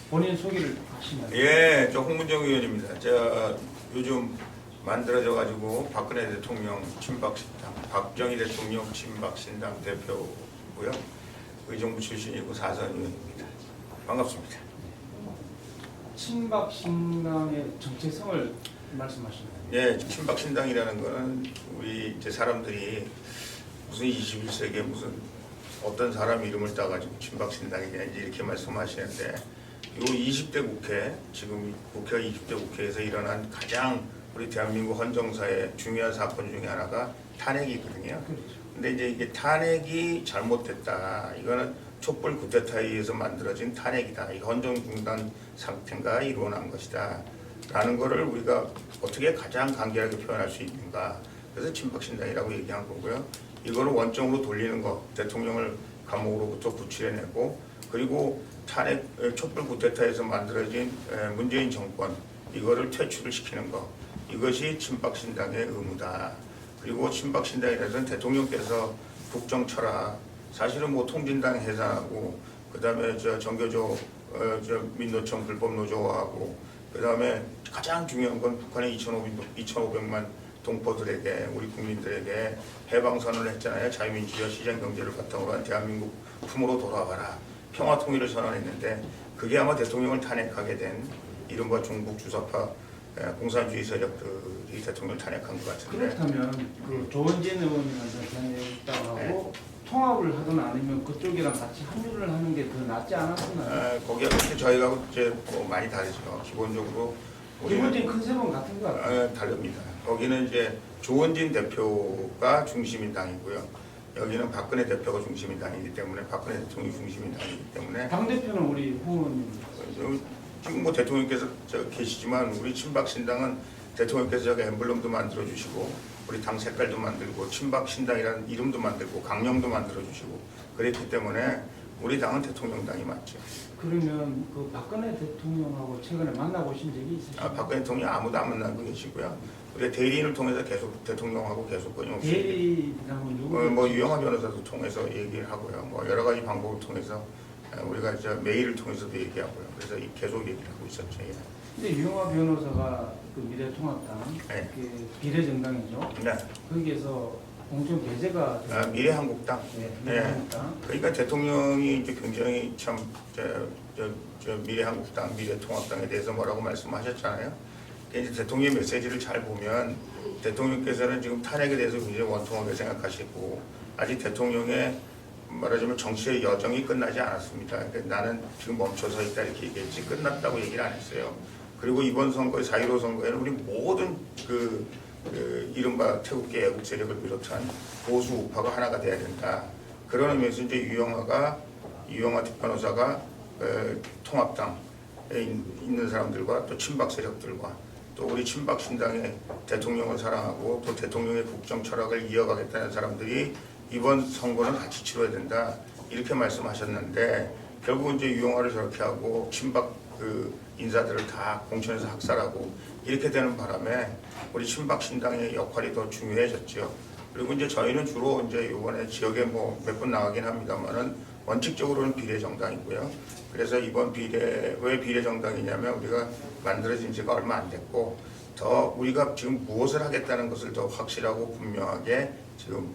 본인 소개를 하시면. 예, 저 홍문정 의원입니다. 제가 요즘 만들어져 가지고 박근혜 대통령 친박신당, 박정희 대통령 친박신당 대표고요. 의정부 출신이고 사선 의원입니다. 반갑습니다. 친박신당의 정체성을 말씀하시나요? 예, 친박신당이라는 거는 우리 이제 사람들이 무슨 21세기에 무슨 어떤 사람 이름을 따가지고 친박신당이냐 이렇게 말씀하시는데 요 20대 국회, 지금 국회가 20대 국회에서 일어난 가장 우리 대한민국 헌정사의 중요한 사건 중에 하나가 탄핵이거든요. 근데 이제 이게 탄핵이 잘못됐다. 이거는 촛불 쿠데타에 의해서 만들어진 탄핵이다. 이 헌정중단 상태가 이루어난 것이다. 라는 거를 우리가 어떻게 가장 간결하게 표현할 수 있는가. 그래서 친박신당이라고 얘기한 거고요. 이거를 원점으로 돌리는 거, 대통령을 감옥으로부터 구출해내고, 그리고 탄핵 촛불 쿠데타에서 만들어진 문재인 정권, 이거를 퇴출을 시키는 거, 이것이 친박신당의 의무다. 그리고 친박신당이라서는 대통령께서 국정 철학, 사실은 뭐 통진당 해산하고, 그 다음에 정교조 민노총 불법 노조하고, 그 다음에 가장 중요한 건 북한의 2,500만 동포들에게, 우리 국민들에게 해방선언을 했잖아요. 자유민주주의와 시장경제를 바탕으로 한 대한민국 품으로 돌아와라. 평화통일을 선언했는데 그게 아마 대통령을 탄핵하게 된 이른바 중국 주사파 공산주의 세력들이 대통령을 탄핵한 것 같은데. 그렇다면 그 조원진 의원님한테 전해했다고 통합을 하든 아니면 그쪽이랑 같이 합류를 하는 게 더 낫지 않았나요? 거기가 그렇게 저희가 이제 뭐 많이 다르죠. 기본적으로 기본적인 컨셉은 같은 것 같아요. 다릅니다. 거기는 이제 조원진 대표가 중심인 당이고요. 여기는 박근혜 대표가 중심인 당이기 때문에, 박근혜 대통령이 중심인 당이기 때문에. 당대표는 우리 후보님. 지금 뭐 대통령께서 계시지만 우리 친박신당은 대통령께서 저기 엠블럼도 만들어 주시고, 우리 당 색깔도 만들고, 친박신당이라는 이름도 만들고, 강령도 만들어 주시고 그랬기 때문에 우리 당은 대통령당이 맞죠. 그러면 그 박근혜 대통령하고 최근에 만나보신 적이 있으신가요? 박근혜 대통령 아무도 안 만나고 계시고요. 우리 대리인을 통해서 계속 대통령하고 계속 끊임없이. 대리라면 누구? 뭐 유영하 변호사도 통해서 얘기를 하고요. 뭐 여러 가지 방법을 통해서 우리가 이제 메일을 통해서도 얘기하고요. 그래서 계속 얘기를 하고 있었죠. 예. 근데 유영하 변호사가 그 미래통합당 네. 그 비례정당이죠. 네. 거기에서 공천 배제가 미래한국당. 네, 미래한국당. 그러니까 대통령이 이제 굉장히 참 미래한국당, 미래통합당에 대해서 뭐라고 말씀하셨잖아요. 이제 대통령의 메시지를 잘 보면 대통령께서는 지금 탄핵에 대해서 굉장히 원통하게 생각하시고, 아직 대통령의 말하자면 정치의 여정이 끝나지 않았습니다. 그러니까 나는 지금 멈춰서 있다 이렇게 얘기했지 끝났다고 얘기를 안 했어요. 그리고 이번 선거에 4.15 선거에는 우리 모든 그 이른바 태극기 애국 세력을 비롯한 보수 우파가 하나가 돼야 된다. 그런 의미에서 이제 유영하 변호사가 통합당에 있는 사람들과 또 친박 세력들과 또 우리 친박신당의 대통령을 사랑하고 또 대통령의 국정 철학을 이어가겠다는 사람들이 이번 선거는 같이 치러야 된다. 이렇게 말씀하셨는데, 결국 이제 유영하를 저렇게 하고 친박 인사들을 다 공천에서 학살하고 이렇게 되는 바람에 우리 친박신당의 역할이 더 중요해졌죠. 그리고 이제 저희는 주로 이제 이번에 지역에 뭐 몇 번 나가긴 합니다만은 원칙적으로는 비례정당이고요. 그래서 이번 왜 비례정당이냐면 우리가 만들어진 지가 얼마 안 됐고, 더 우리가 지금 무엇을 하겠다는 것을 더 확실하고 분명하게 지금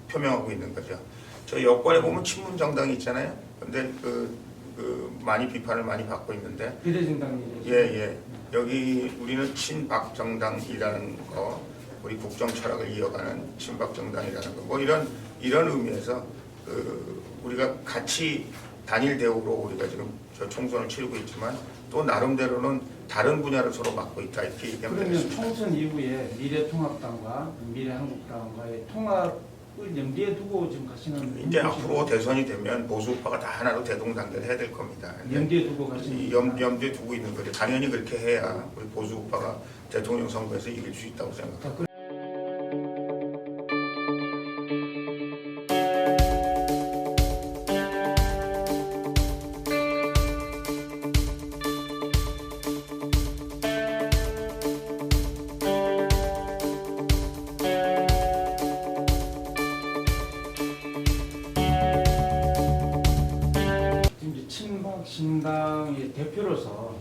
표명하고 있는 거죠. 저 여권에 보면 친문정당이 있잖아요. 근데 많이 비판을 많이 받고 있는데. 비례정당이. 예. 여기 우리는 친박정당이라는 거, 우리 국정 철학을 이어가는 친박정당이라는 거, 뭐 이런 의미에서 우리가 같이 단일 대우로 우리가 지금 저 총선을 치르고 있지만 또 나름대로는 다른 분야를 서로 맡고 있다 이렇게 얘기하면 그러면 되겠습니다. 총선 이후에 미래통합당과 미래한국당과의 통합을 염두에 두고 지금 가시는. 이제 앞으로 대선이 되면 보수파가 다 하나로 대동단결 해야 될 겁니다. 염두에 두고 가시는. 염두에 두고 있는 거죠. 당연히 그렇게 해야 우리 보수파가 대통령 선거에서 이길 수 있다고 생각합니다. 신당의 이제 대표로서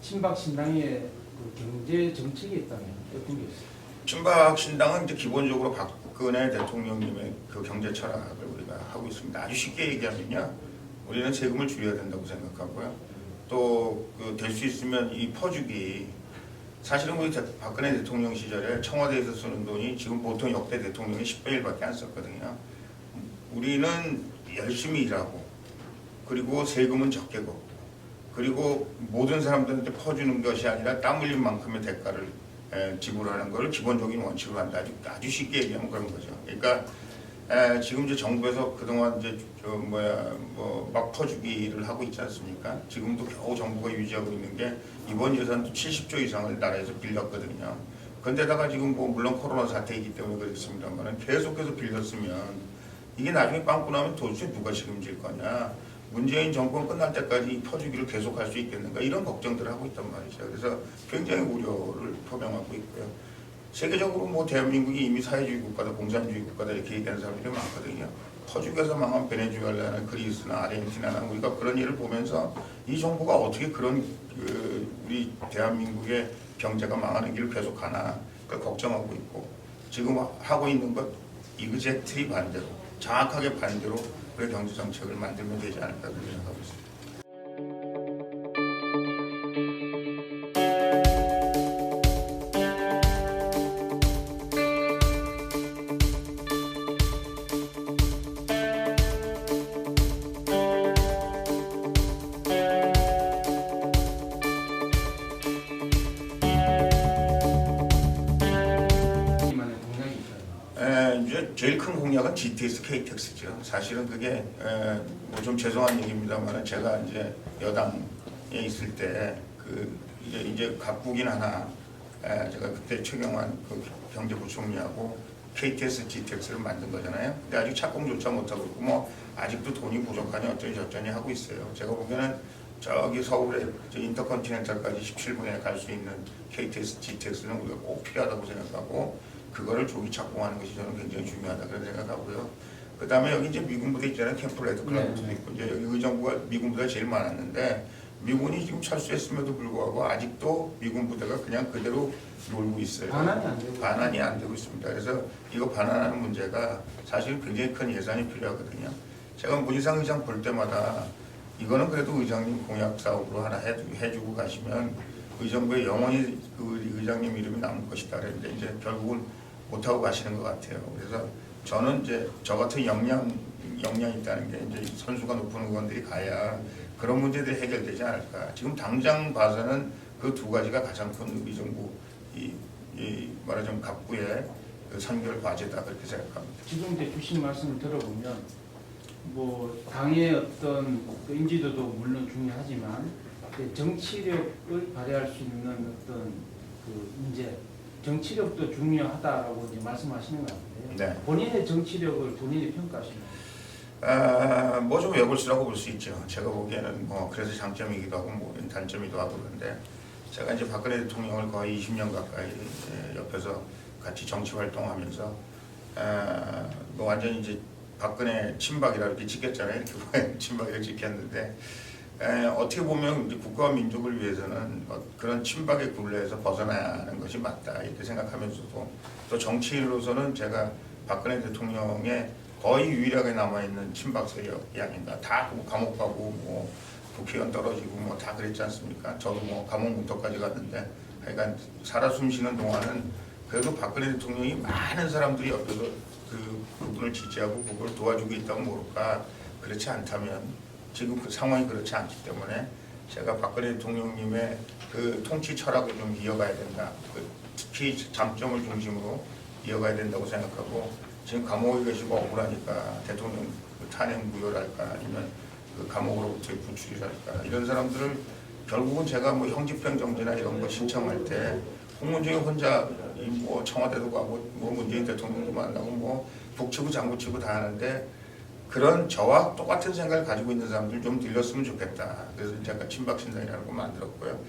친박 신당의 그 경제 정책이 있다면 어떤 게 있어요? 친박 신당은 이제 기본적으로 박근혜 대통령님의 그 경제 철학을 우리가 하고 있습니다. 아주 쉽게 얘기하면요, 우리는 세금을 줄여야 된다고 생각하고요. 또 될 수 있으면 이 퍼주기, 사실은 우리 박근혜 대통령 시절에 청와대에서 쓰는 돈이 지금 보통 역대 대통령이 10분의 1밖에 안 썼거든요. 우리는 열심히 일하고, 그리고 세금은 적게 걷고, 그리고 모든 사람들한테 퍼주는 것이 아니라 땀 흘린 만큼의 대가를 지불하는 걸 기본적인 원칙으로 한다. 아주 쉽게 얘기하면 그런 거죠. 그러니까 지금 이제 정부에서 그동안 이제 막 퍼주기를 하고 있지 않습니까? 지금도 겨우 정부가 유지하고 있는 게 이번 예산도 70조 이상을 나라에서 빌렸거든요. 그런데다가 지금 뭐 물론 코로나 사태이기 때문에 그렇습니다만 계속해서 빌렸으면 이게 나중에 빵꾸 나면 도대체 누가 책임질 거냐? 문재인 정권 끝날 때까지 이 퍼주기를 계속할 수 있겠는가? 이런 걱정들을 하고 있단 말이죠. 그래서 굉장히 우려를 표명하고 있고요. 세계적으로 뭐 대한민국이 이미 사회주의 국가다, 공산주의 국가다 이렇게 얘기하는 사람들이 많거든요. 퍼주기에서 망한 베네수엘라나 그리스나 아르헨티나나 우리가 그런 일을 보면서 이 정부가 어떻게 그런 우리 대한민국의 경제가 망하는 길을 계속 가나 그걸 걱정하고 있고, 지금 하고 있는 것 이그젝트리 반대로, 정확하게 반대로 우리 경제 정책을 만들면 되지 않을까 그렇게 생각하고 있습니다. 이만의 공약이 있어요. 이제 제일 큰 공약은 GTX, KTX죠. 사실은 그게 뭐 좀 죄송한 얘기입니다만 제가 이제 여당에 있을 때 이제 각국인 하나 제가 그때 최경환 그 경제부총리하고 KTX, GTX를 만든 거잖아요. 근데 아직 착공조차 못하고 있고 뭐 아직도 돈이 부족하니 어쩌니 저쩌니 하고 있어요. 제가 보기에는 저기 서울에 인터컨티넨탈까지 17분에 갈 수 있는 KTX, GTX는 우리가 꼭 필요하다고 생각하고 그거를 조기 착공하는 것이 저는 굉장히 중요하다 그런 생각하고요. 그 다음에 여기 이제 미군 부대 있잖아요. 캠프 레드 클럽도 있고 이제 여기 의정부가 미군 부대가 제일 많았는데 미군이 지금 철수했음에도 불구하고 아직도 미군 부대가 그냥 그대로 놀고 있어요. 반환이 안 되고 있습니다. 그래서 이거 반환하는 문제가 사실 굉장히 큰 예산이 필요하거든요. 제가 문희상 의장 볼 때마다 이거는 그래도 의장님 공약 사업으로 하나 해주고 가시면 의정부에 영원히 그 의장님 이름이 남을 것이다. 그랬는데 이제 결국은 못하고 가시는 것 같아요. 그래서 저는 이제 저 같은 역량이 있다는 게 이제 선수가 높은 의원들이 가야 그런 문제들이 해결되지 않을까. 지금 당장 봐서는 그 두 가지가 가장 큰 의정부 말하자면 갑부의 그 선결 과제다 그렇게 생각합니다. 지금 이제 주신 말씀을 들어보면 뭐 당의 어떤 그 인지도도 물론 중요하지만 정치력을 발휘할 수 있는 어떤 그 인재, 정치력도 중요하다라고 이제 말씀하시는 것 같은데요. 네. 본인의 정치력을 본인이 평가하시나요? 뭐 좀 외골수라고 볼 수 있죠. 제가 보기에는 뭐 그래서 장점이기도 하고 뭐 단점이기도 하고 그런데 제가 이제 박근혜 대통령을 거의 20년 가까이 옆에서 같이 정치 활동하면서 뭐 완전히 이제 박근혜 친박이라 이렇게 찍혔잖아요. 이렇게 친박이라 찍혔는데 어떻게 보면 이제 국가와 민족을 위해서는 그런 친박의 굴레에서 벗어나야 하는 것이 맞다 이렇게 생각하면서도 또 정치인으로서는 제가 박근혜 대통령의 거의 유일하게 남아있는 친박 세력이 아닌가. 다 감옥 가고 뭐 국회의원 떨어지고 뭐 다 그랬지 않습니까? 저도 뭐 감옥 문턱까지 갔는데 하여간 살아 숨쉬는 동안은 그래도 박근혜 대통령이 많은 사람들이 옆에서 그분을 지지하고 그걸 도와주고 있다고 모를까. 그렇지 않다면 지금 그 상황이 그렇지 않기 때문에 제가 박근혜 대통령님의 그 통치 철학을 좀 이어가야 된다. 특히 장점을 중심으로 이어가야 된다고 생각하고 지금 감옥에 계시고 억울하니까 대통령 탄핵 무효랄까 아니면 그 감옥으로부터의 구출이랄까 이런 사람들을 결국은 제가 뭐 형집행정지나 이런 거 신청할 때 홍문정이 혼자 뭐 청와대도 가고 뭐 문재인 대통령도 만나고 뭐 북치고 장구치고 다 하는데 그런 저와 똑같은 생각을 가지고 있는 사람들 좀 들렸으면 좋겠다. 그래서 제가 친박신당이라는 걸 만들었고요.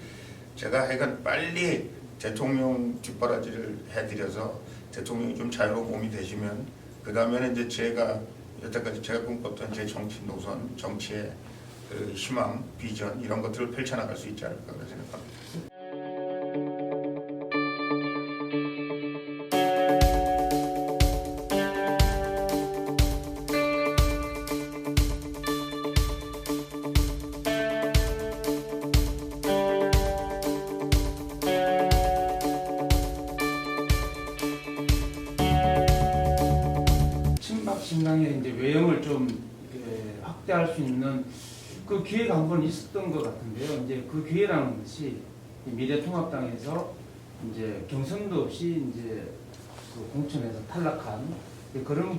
제가 하여간 빨리 대통령 뒷바라지를 해드려서 대통령이 좀 자유로운 몸이 되시면 그 다음에는 이제 제가 여태까지 제가 꿈꿨던 제 정치 노선, 정치의 그 희망, 비전 이런 것들을 펼쳐나갈 수 있지 않을까 그런 생각합니다. 친박 신당의 이제 외형을 좀 확대할 수 있는 그 기회가 한 번 있었던 것 같은데요. 이제 그 기회라는 것이 미래통합당에서 이제 경선도 없이 이제 그 공천에서 탈락한 그런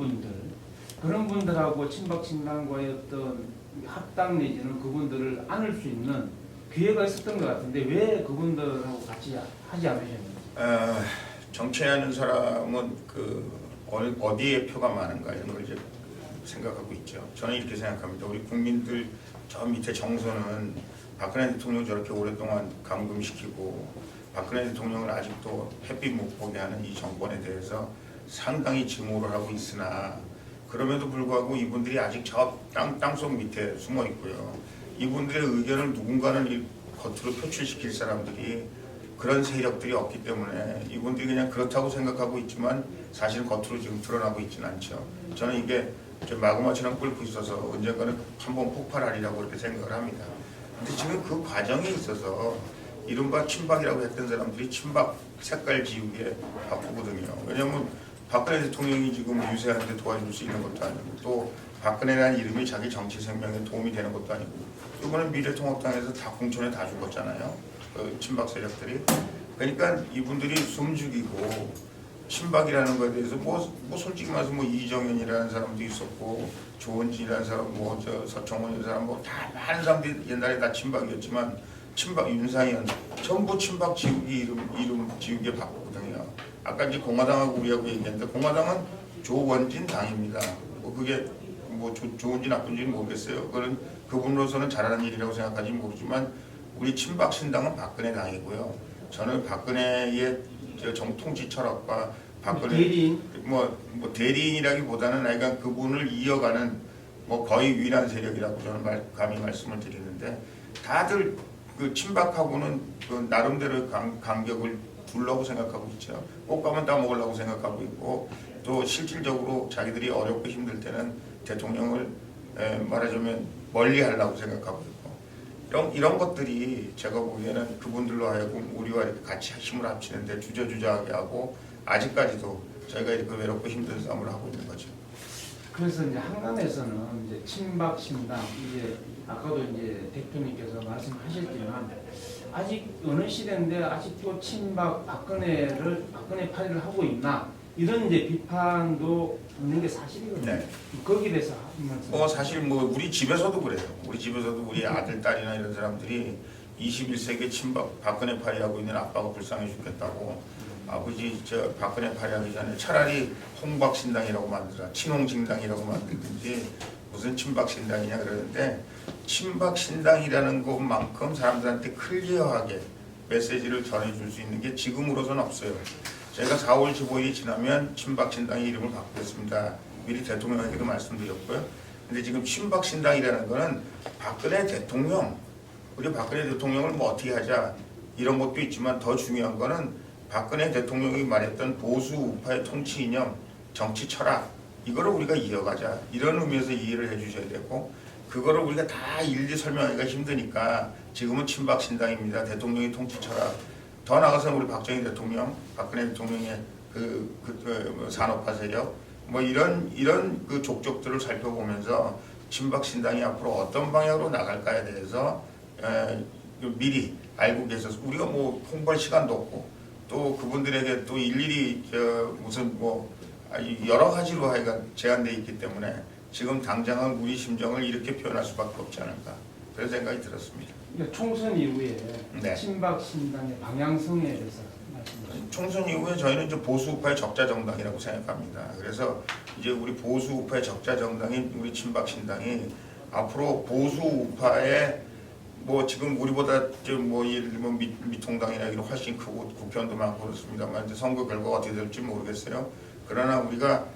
분들하고 친박 신당과의 어떤 합당 내지는 그분들을 안을 수 있는 기회가 있었던 것 같은데 왜 그분들하고 같이 하지 않으셨는지. 정치하는 사람은 어디에 표가 많은가 이런 걸 이제 생각하고 있죠. 저는 이렇게 생각합니다. 우리 국민들 저 밑에 정서는 박근혜 대통령 저렇게 오랫동안 감금시키고 박근혜 대통령을 아직도 햇빛 못 보게 하는 이 정권에 대해서 상당히 증오를 하고 있으나 그럼에도 불구하고 이분들이 아직 저 땅속 밑에 숨어 있고요. 이분들의 의견을 누군가는 겉으로 표출시킬 사람들이 그런 세력들이 없기 때문에 이분들이 그냥 그렇다고 생각하고 있지만 사실 겉으로 지금 드러나고 있지는 않죠. 저는 이게 마구마처럼 끓고 있어서 언젠가는 한번 폭발하리라고 그렇게 생각을 합니다. 근데 지금 그 과정에 있어서 이른바 친박이라고 했던 사람들이 친박 색깔 지우개 바꾸거든요. 왜냐하면 박근혜 대통령이 지금 유세하는데 도와줄 수 있는 것도 아니고 또 박근혜라는 이름이 자기 정치 생명에 도움이 되는 것도 아니고 이번에 미래통합당에서 다 공천에 다 죽었잖아요. 그 친박 세력들이. 그러니까 이분들이 숨죽이고 친박이라는 것에 대해서 뭐 솔직히 말해서 뭐 이정현이라는 사람도 있었고 조원진이라는 사람 서청원이라는 사람 다 많은 사람들이 옛날에 다 친박이었지만 친박 윤상현 전부 친박 지우기 이름 지우개 바꾸거든요. 아까 이제 공화당하고 우리하고 얘기했는데 공화당은 조원진 당입니다. 뭐 그게 뭐 좋은지 나쁜지는 모르겠어요. 그건 그분으로서는 잘하는 일이라고 생각하지 모르지만 우리 친박 신당은 박근혜 당이고요. 저는 박근혜의 정통치 철학과 박근혜 대리인 뭐 대리인이라기보다는 그러니까 그분을 이어가는 뭐 거의 유일한 세력이라고 저는 감히 말씀을 드리는데 다들 그 친박하고는 그 나름대로의 간격을 두려고 생각하고 있죠. 꽃가면 따먹으려고 생각하고 있고 또 실질적으로 자기들이 어렵고 힘들 때는 대통령을 말하자면 멀리 하려고 생각하고 있고 이런 것들이 제가 보기에는 그분들로 하여금 우리와 이렇게 같이 힘을 합치는데 주저주저하게 하고 아직까지도 저희가 이렇게 외롭고 힘든 싸움을 하고 있는 거죠. 그래서 이제 한간에서는 이제 친박 신당 이제 아까도 이제 대통령께서 말씀하셨지만 아직 어느 시대인데 아직도 친박 박근혜 파리를 하고 있나 이런 이제 비판도 있는 게 사실이거든요. 네. 거기에 대해서 한 말씀. 사실 뭐 우리 집에서도 그래요. 우리 집에서도 우리 아들 딸이나 이런 사람들이 21세기 친박 박근혜 파리하고 있는 아빠가 불쌍해 죽겠다고 아버지 저 박근혜 파리하기 전에 차라리 홍박 신당이라고 만들어 친홍 신당이라고 만들든지 무슨 친박 신당이냐 그러는데 친박 신당이라는 것만큼 사람들한테 클리어하게 메시지를 전해줄 수 있는 게 지금으로서는 없어요. 제가 4월 15일이 지나면 친박 신당의 이름을 바꾸겠습니다. 미리 대통령에게도 말씀드렸고요. 근데 지금 친박 신당이라는 거는 박근혜 대통령, 우리 박근혜 대통령을 뭐 어떻게 하자 이런 것도 있지만 더 중요한 거는 박근혜 대통령이 말했던 보수 우파의 통치 이념, 정치 철학 이거를 우리가 이어가자 이런 의미에서 이해를 해주셔야 되고 그거를 우리가 다 일일이 설명하기가 힘드니까 지금은 친박 신당입니다. 대통령의 통치 철학 더 나아가서는 우리 박정희 대통령, 박근혜 대통령의 산업화 세력 뭐 이런 그 족적들을 살펴보면서 친박 신당이 앞으로 어떤 방향으로 나갈까에 대해서 미리 알고 계셔서 우리가 뭐 홍보할 시간도 없고 또 그분들에게 또 일일이 무슨 뭐 여러 가지로 하여간 제한돼 있기 때문에 지금 당장은 우리 심정을 이렇게 표현할 수밖에 없지 않을까 그런 생각이 들었습니다. 그러니까 총선 이후에 네. 친박 신당의 방향성에 대해서 말씀하십시오. 총선 이후에 저희는 이제 보수 우파의 적자 정당이라고 생각합니다. 그래서 이제 우리 보수 우파의 적자 정당인 우리 친박 신당이 앞으로 보수 우파의 뭐 지금 우리보다 뭐 예를 들면 미통당이나 이런 훨씬 크고 국회의원도 많고 그렇습니다만 이제 선거 결과가 어떻게 될지 모르겠어요. 그러나 우리가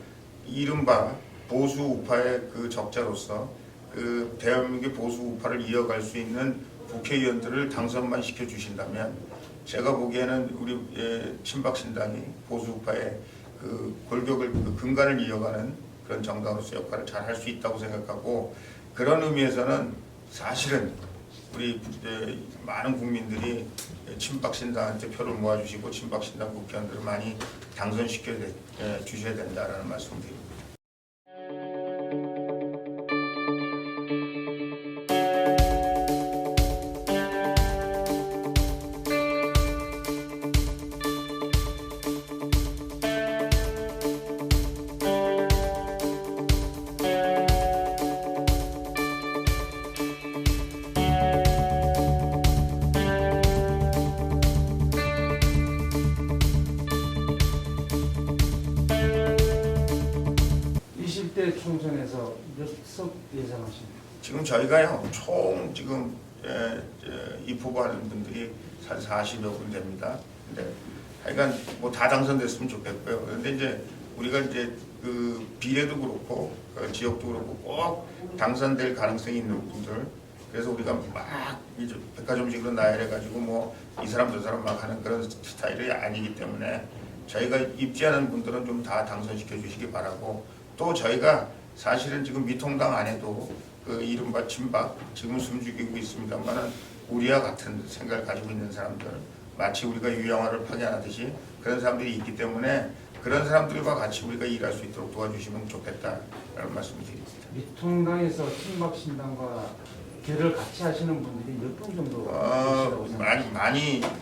이른바 보수 우파의 그 적자로서 그 대한민국의 보수 우파를 이어갈 수 있는 국회의원들을 당선만 시켜주신다면 제가 보기에는 우리 친박신당이 보수 우파의 그 골격을 그 근간을 이어가는 그런 정당으로서 역할을 잘 할 수 있다고 생각하고, 그런 의미에서는 사실은 우리 많은 국민들이 친박신당한테 표를 모아주시고 친박신당 국회의원들을 많이 당선시켜 주셔야 된다라는 말씀드립니다. 때 총선에서 몇 석 예상하십니까? 지금 저희가요 총 지금 입후보하는 분들이 한 40여 분 됩니다. 근데 하여간 뭐 다 당선됐으면 좋겠고요. 그런데 이제 우리가 이제 그 비례도 그렇고 그 지역도 그렇고 꼭 당선될 가능성이 있는 분들, 그래서 우리가 막 이제 백화점식으로 나열해가지고 뭐 이 사람 저 사람 막 하는 그런 스타일이 아니기 때문에 저희가 입지하는 분들은 좀 다 당선시켜 주시기 바라고, 또 저희가 사실은 지금 미통당 안에도 그 이른바 친박 지금 숨죽이고 있습니다만은 우리와 같은 생각을 가지고 있는 사람들, 마치 우리가 유영아를 파견하듯이 그런 사람들이 있기 때문에 그런 사람들과 같이 우리가 일할 수 있도록 도와주시면 좋겠다라는 말씀을 드립니다. 미통당에서 친박신당과 결을 같이 하시는 분들이 몇 분 정도 계시다고 생각하십니까?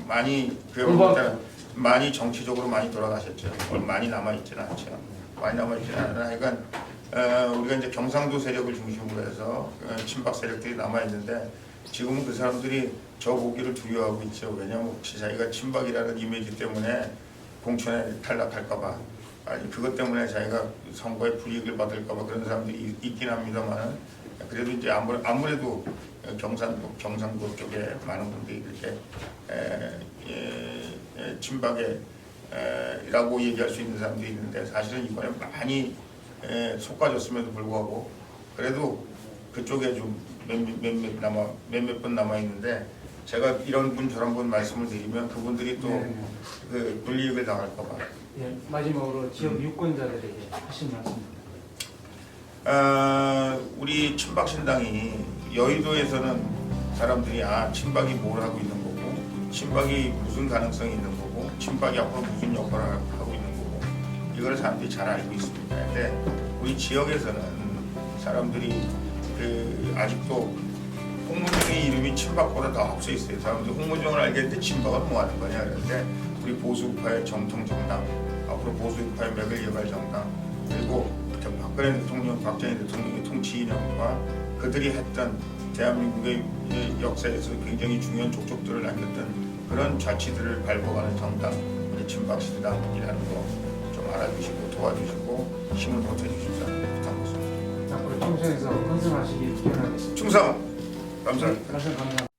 많이 그때는 많이 정치적으로 많이 돌아가셨죠. 많이 남아 있지는 않죠. 많이 남아 있지는 않으나 하여간 우리가 이제 경상도 세력을 중심으로 해서 친박 세력들이 남아 있는데 지금은 그 사람들이 저 보기를 두려워하고 있죠. 왜냐하면 혹시 자기가 친박이라는 이미지 때문에 공천에 탈락할까봐, 아니 그것 때문에 자기가 선거에 불이익을 받을까봐 그런 사람들이 있긴 합니다만은, 그래도 이제 아무래도 경상도 쪽에 많은 분들이 그렇게 친박이라고 얘기할 수 있는 사람들이 있는데, 사실은 이번에 많이 속아졌음에도 불구하고 그래도 그쪽에 좀 몇몇 분 남아 있는데, 제가 이런 분 저런 분 말씀을 드리면 그분들이 또 그 불이익을 당할까봐. 예, 마지막으로 지역 유권자들에게 하신 말씀입니다. 우리 친박신당이 여의도에서는 사람들이 친박이 뭘 하고 있는 거고, 친박이 무슨 가능성이 있는 거고, 친박이 앞으로 무슨 역할을 하고 있는 거고, 이걸 사람들이 잘 알고 있습니다. 근데 우리 지역에서는 사람들이 아직도 홍문정의 이름이 친박보다 더 앞서 있어요. 사람들이 홍문정을 알겠는데 친박은 뭐 하는 거냐 그러는데, 우리 보수우파의 정통 정당, 앞으로 보수우파의 맥을 이어갈 정당, 그리고 박근혜 대통령, 박정희 대통령의 통치 이념과 그들이 했던 대한민국의 역사에서 굉장히 중요한 족적들을 남겼던 그런 좌치들을 밟아가는 정당, 우리 친박신당이라는 거 좀 알아주시고 도와주시고 힘을 보태주십사 부탁드립니다. 앞으로 총선에서 건승하시길 기원하겠습니다. 충성! 감사합니다. 말씀 감사합니다.